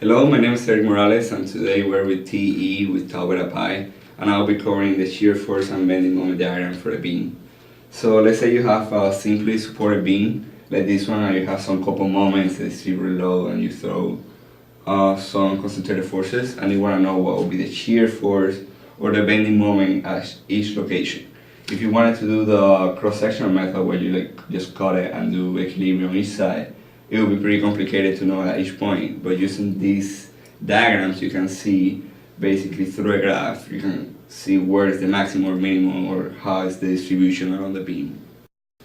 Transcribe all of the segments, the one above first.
Hello, my name is Erick Morales, and today we're with TE with Tau Beta Pi, and I'll be covering the shear force and bending moment diagram for a beam. So let's say you have a simply supported beam like this one, and you have some couple moments that is really low, and you throw some concentrated forces, and you want to know what will be the shear force or the bending moment at each location. If you wanted to do the cross-sectional method where you just cut it and do equilibrium on each side, it will be pretty complicated to know at each point. But using these diagrams, you can see basically through a graph, you can see where is the maximum or minimum or how is the distribution around the beam.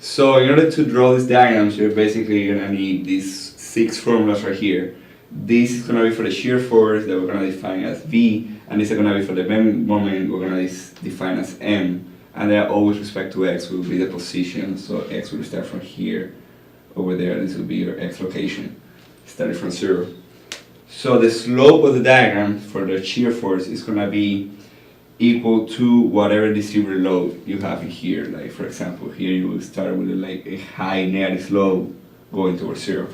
So in order to draw these diagrams, you're basically going to need these 6 formulas right here. This is going to be for the shear force that we're going to define as V, and this is going to be for the bending moment we're going to define as M. And then always respect to X will be the position, so X will start from here over there. This will be your X location, starting from 0. So the slope of the diagram for the shear force is going to be equal to whatever distributed load you have in here. Like for example, here you will start with a high negative slope going towards 0.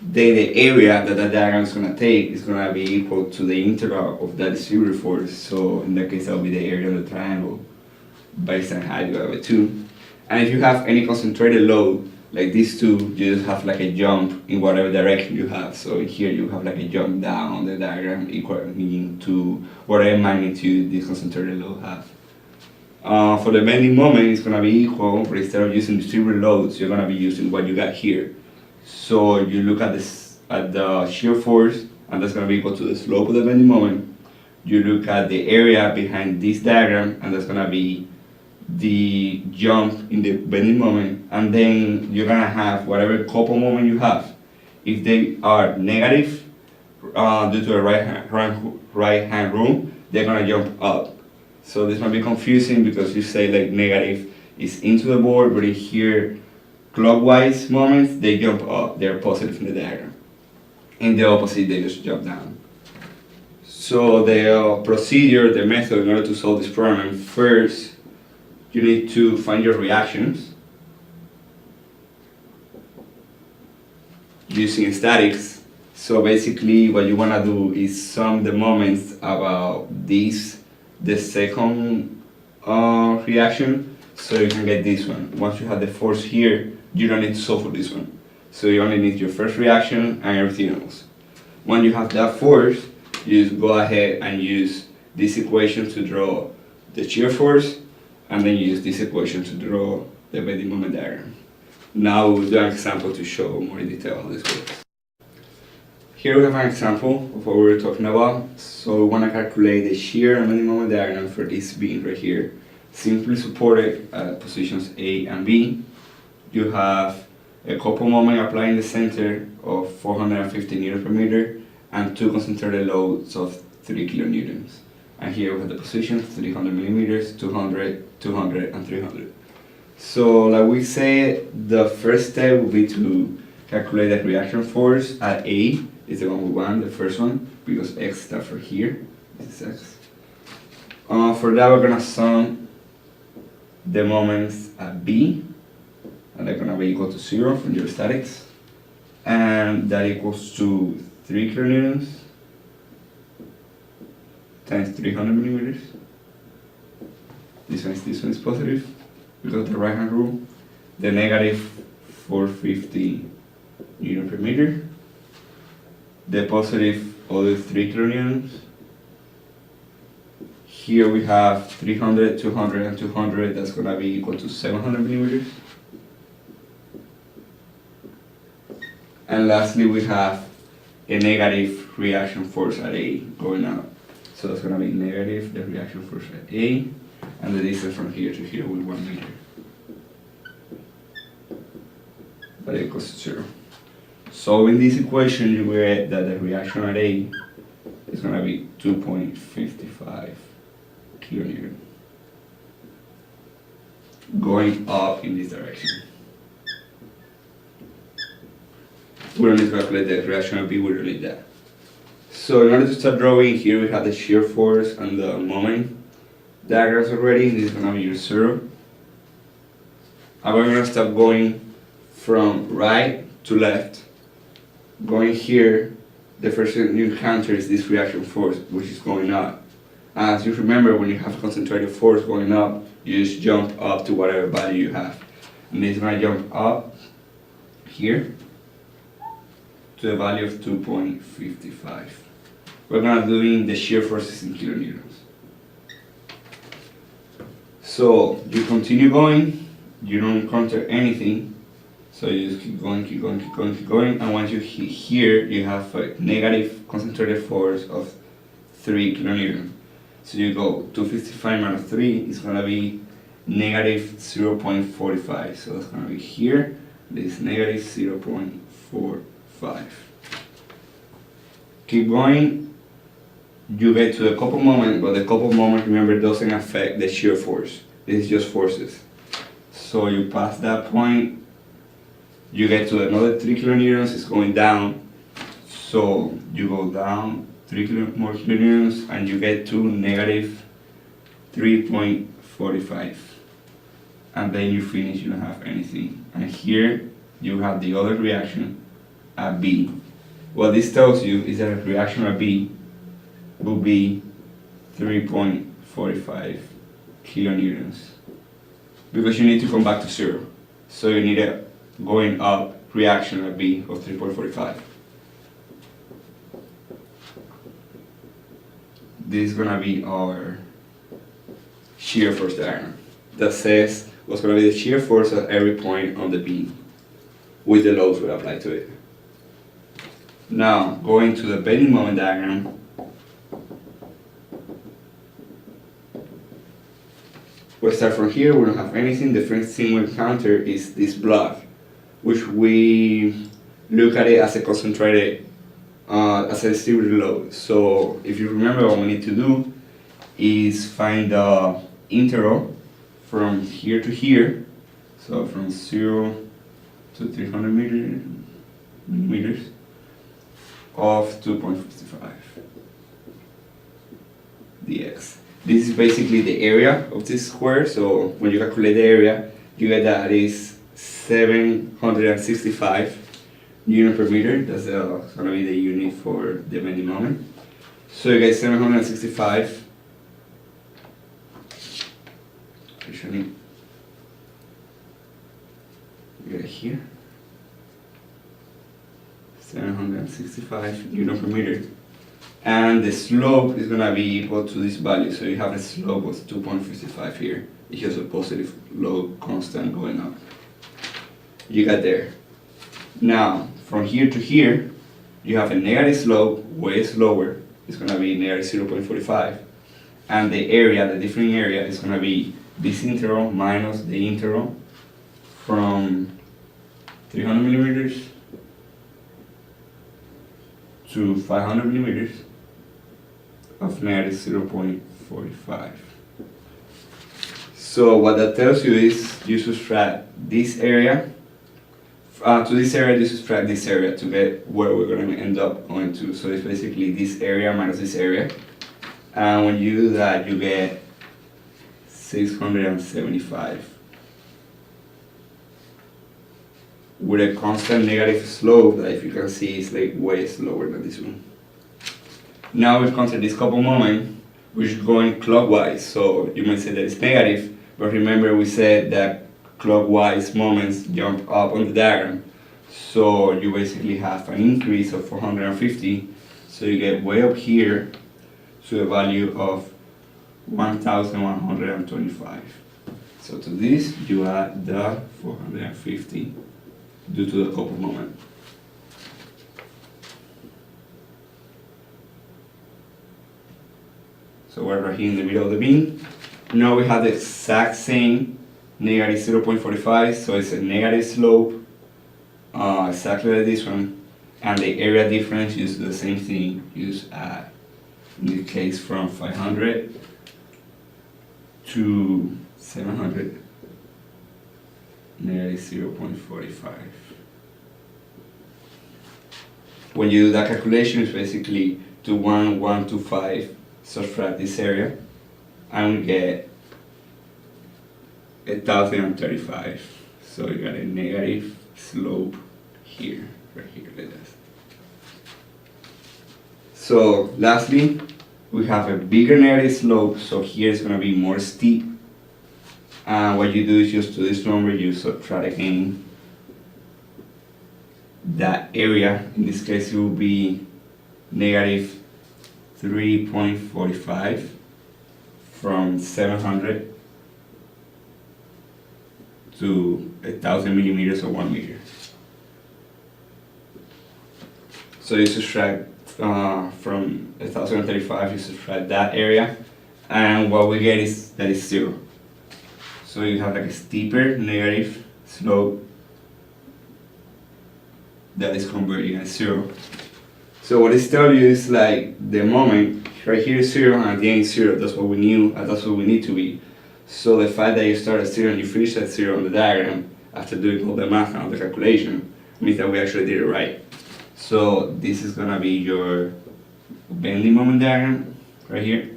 Then the area that diagram is going to take is going to be equal to the integral of that distributed force. So in that case, that will be the area of the triangle based on height divided by 2. And if you have any concentrated load, like these two, you just have like a jump in whatever direction you have. So here you have like a jump down on the diagram equaling to whatever magnitude this concentrated load have. For the bending moment, it's going to be equal, but instead of using distributed loads, you're going to be using what you got here. So you look at this at the shear force, and that's going to be equal to the slope of the bending moment. You look at the area behind this diagram, and that's going to be the jump in the bending moment, and then you're gonna have whatever couple moment you have. If they are negative due to a right hand rule, they're gonna jump up. So this might be confusing because you say like negative is into the board, but in here clockwise moments they jump up, they're positive in the diagram. In the opposite, they just jump down. So the procedure, the method in order to solve this problem, first you need to find your reactions using statics. So basically what you want to do is sum the moments about this, the second reaction, so you can get this one. Once you have the force here, you don't need to solve for this one. So you only need your first reaction and everything else. When you have that force, you just go ahead and use this equation to draw the shear force, and then you use this equation to draw the bending moment diagram. Now we'll do an example to show more in detail how this works. Here we have an example of what we were talking about. So we want to calculate the shear and bending moment diagram for this beam right here. Simply supported at positions A and B. You have a couple moment applied in the center of 450 newtons per meter and 2 concentrated loads of 3 kilonewtons. And here we have the positions, 300 millimeters, 200, 200, and 300. So like we said, the first step will be to calculate the reaction force at A, is the one we want, the first one, because X stands for here, this is X. For that we're going to sum the moments at B, and they're going to be equal to 0 from your statics, and that equals to 3 kilonewtons times 300 millimeters. This one is positive because of the right hand rule. The negative 450 newton per meter. The positive other 3 kilonewtons. Here we have 300, 200, and 200. That's going to be equal to 700 millimeters. And lastly, we have a negative reaction force at A going out. So that's going to be negative, the reaction force at A, and the distance from here to here will be 1 meter. That equals to 0. So in this equation, you will get that the reaction at A is going to be 2.55 kilonewton, going up in this direction. We don't need to calculate the reaction at B, we don't need that. So in order to start drawing, here we have the shear force and the moment diagrams already. This is going to be your 0. And we're going to start going from right to left, going here the first thing you encounter is this reaction force, which is going up. As you remember, when you have a concentrated force going up, you just jump up to whatever value you have. And it's going to jump up here to a value of 2.55. We're going to do the shear forces in kilonewtons. So you continue going, you don't encounter anything, so you just keep going, keep going, keep going, keep going, and once you hit here, you have a negative concentrated force of 3 kilonewtons. So you go 255 minus 3 is going to be negative 0.45. So it's going to be here, this negative 0.45. Keep going, you get to a couple moment, but the couple moment, remember, doesn't affect the shear force. This is just forces. So you pass that point, you get to another 3 kilonewtons, it's going down. So you go down 3 more kilonewtons and you get to negative 3.45. And then you finish, you don't have anything. And here you have the other reaction at B. What this tells you is that a reaction at B will be 3.45 kilonewtons. Because you need to come back to 0. So you need a going up reaction at B of 3.45. This is gonna be our shear force diagram that says what's gonna be the shear force at every point on the beam with the loads we apply to it. Now, going to the bending moment diagram, we start from here, we don't have anything. The first thing we encounter is this block, which we look at it as a concentrated, as a distributed load. So if you remember, what we need to do is find the interval from here to here, so from 0 to 300 millimeters of 2.55 dx. This is basically the area of this square, so when you calculate the area, you get that it is 765 Newton per meter. That's going to be the unit for the bending moment. So you get 765. Actually, you get it here. 765 Newton per meter. And the slope is going to be equal to this value. So you have a slope of 2.55 here. It's just a positive load constant going up. You got there. Now, from here to here, you have a negative slope, way slower. It's going to be negative 0.45. And the area, the different area, is going to be this interval minus the interval from 300 millimeters to 500 millimeters of negative 0.45. So what that tells you is you subtract this area to this area, you subtract this area to get where we're going to end up going to. So it's basically this area minus this area. And when you do that, you get 675 with a constant negative slope that, if you can see, is like way slower than this one. Now we've considered this couple moment, which is going clockwise. So you might say that it's negative, but remember we said that clockwise moments jump up on the diagram. So you basically have an increase of 450. So you get way up here to a value of 1,125. So to this you add the 450 due to the couple moment. So we're right here in the middle of the beam. Now we have the exact same negative 0.45, so it's a negative slope, exactly like this one, and the area difference is the same thing, use add, in this case from 500 to 700, negative 0.45. When you do that calculation, it's basically to 1125 subtract this area, and we get 1,035. So you got a negative slope here, right here, like this. So lastly, we have a bigger negative slope, so here it's going to be more steep. And what you do is just to this number, you subtract again that area. In this case, it will be negative 3.45 from 700 to 1,000 millimeters or 1 meter. So you subtract from 1,035, you subtract that area, and what we get is that is 0. So you have like a steeper negative slope that is converging at 0. So what it's telling you is like the moment right here is 0 and at the end is 0. That's what we knew, and that's what we need to be. So the fact that you start at 0 and you finish at 0 on the diagram after doing all the math and all the calculation means that we actually did it right. So this is gonna be your bending moment diagram right here.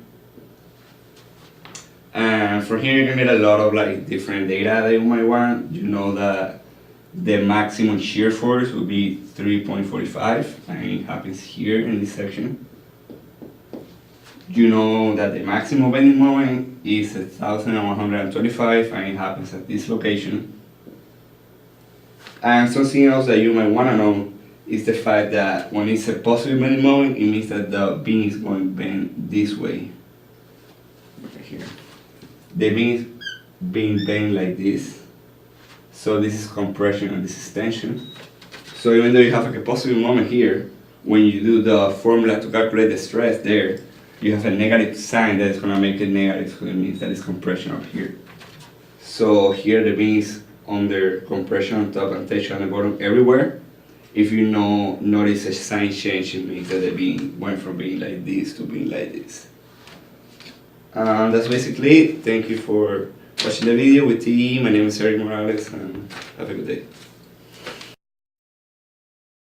And from here you can get a lot of like different data that you might want. You know that the maximum shear force will be 3.45 and it happens here in this section. You know that the maximum bending moment is 1,125 and it happens at this location. And something else that you might want to know is the fact that when it's a positive bending moment, it means that the beam is going to bend this way. Right here. The beam is being bent like this. So this is compression and this is tension. So even though you have like a positive moment here, when you do the formula to calculate the stress there, you have a negative sign that is going to make it negative, so it means that it's compression up here. So here the beam is under compression on top and tension on the bottom everywhere. If you notice a sign change, it means that the beam went from being like this to being like this. That's basically it. Thank you for watching the video with TE. My name is Erick Morales and have a good day.